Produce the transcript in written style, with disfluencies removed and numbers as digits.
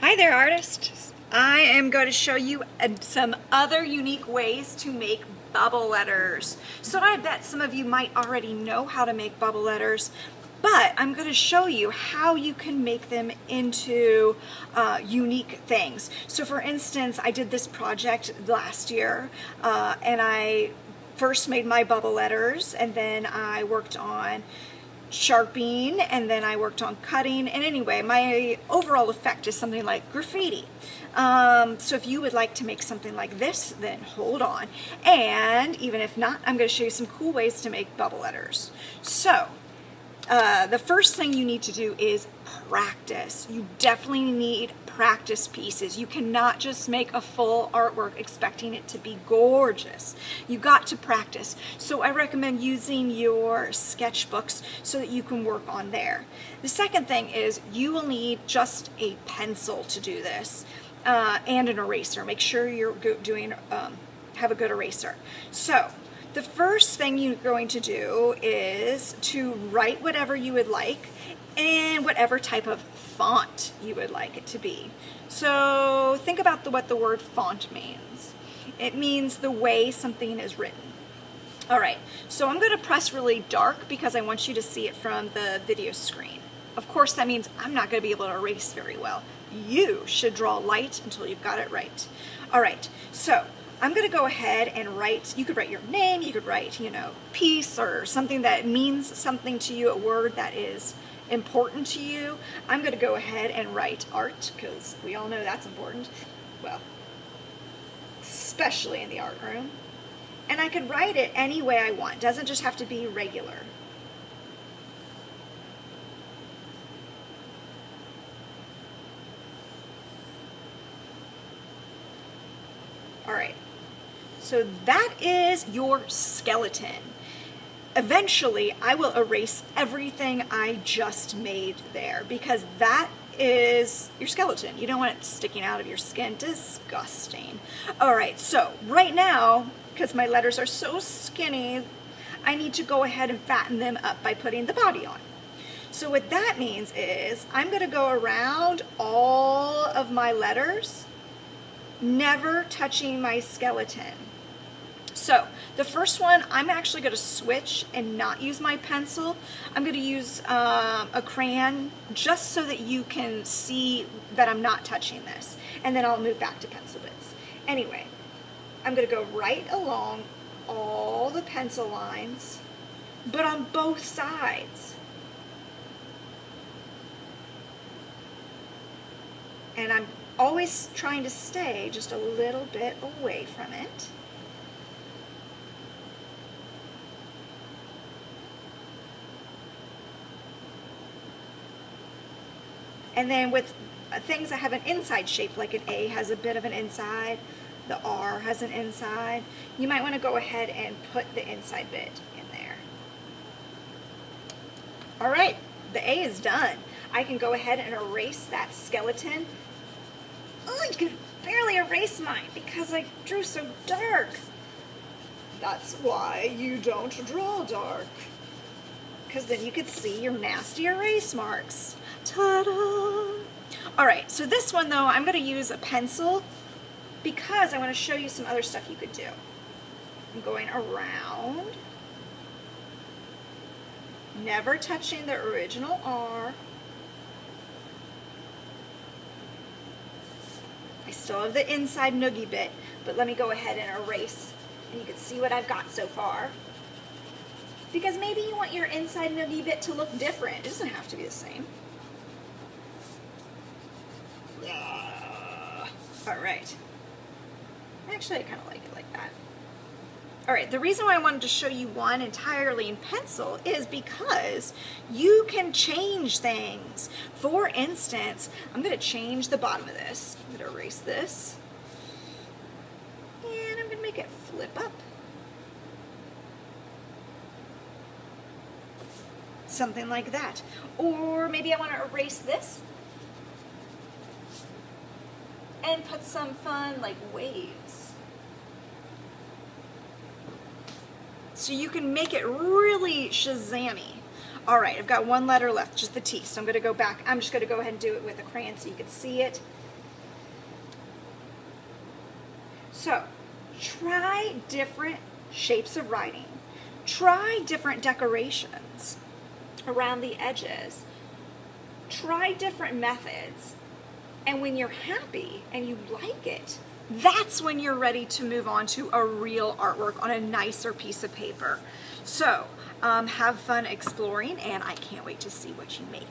Hi there, artists. I am going to show you some other unique ways to make bubble letters. So I bet some of you might already know how to make bubble letters, but I'm going to show you how you can make them into unique things. So for instance, I did this project last year and I first made my bubble letters, and then I worked on sharpening, and then I worked on cutting, and anyway, my overall effect is something like graffiti. So if you would like to make something like this, then hold on. And even if not, I'm going to show you some cool ways to make bubble letters. So the first thing you need to do is practice. You definitely need practice pieces. You cannot just make a full artwork expecting it to be gorgeous. You got to practice. So I recommend using your sketchbooks so that you can work on there. The second thing is you will need just a pencil to do this and an eraser. Make sure you're doing have a good eraser. So the first thing you're going to do is to write whatever you would like and whatever type of font you would like it to be. So think about what the word font means. It means the way something is written. All right, so I'm going to press really dark because I want you to see it from the video screen. Of course, that means I'm not going to be able to erase very well. You should draw light until you've got it right. All right, so I'm going to go ahead and write, you could write your name, you could write, peace or something that means something to you, a word that is important to you. I'm going to go ahead and write art because we all know that's important. Well, especially in the art room. And I could write it any way I want. It doesn't just have to be regular. All right. So that is your skeleton. Eventually, I will erase everything I just made there because that is your skeleton. You don't want it sticking out of your skin. Disgusting. All right, so right now, because my letters are so skinny, I need to go ahead and fatten them up by putting the body on. So what that means is I'm going to go around all of my letters, never touching my skeleton. So the first one, I'm actually going to switch and not use my pencil. I'm going to use a crayon just so that you can see that I'm not touching this. And then I'll move back to pencil bits. Anyway, I'm going to go right along all the pencil lines, but on both sides. And I'm always trying to stay just a little bit away from it. And then with things that have an inside shape, like an A has a bit of an inside, the R has an inside, you might want to go ahead and put the inside bit in there. All right, the A is done. I can go ahead and erase that skeleton. Oh, you can barely erase mine because I drew so dark. That's why you don't draw dark. Because then you could see your nasty erase marks. Ta-da! All right, so this one though, I'm going to use a pencil because I want to show you some other stuff you could do. I'm going around, never touching the original R. I still have the inside noogie bit, but let me go ahead and erase, and you can see what I've got so far. Because maybe you want your inside noogie bit to look different. It doesn't have to be the same. All right. Actually, I kind of like it like that. All right, the reason why I wanted to show you one entirely in pencil is because you can change things. For instance, I'm going to change the bottom of this. I'm going to erase this. And I'm going to make it flip up. Something like that. Or maybe I want to erase this and put some fun like waves. So you can make it really Shazammy. All right, I've got one letter left, just the T. So I'm going to go back. I'm just going to go ahead and do it with a crayon so you can see it. So try different shapes of writing. Try different decorations around the edges. Try different methods. And when you're happy and you like it, that's when you're ready to move on to a real artwork on a nicer piece of paper. So have fun exploring, and I can't wait to see what you make.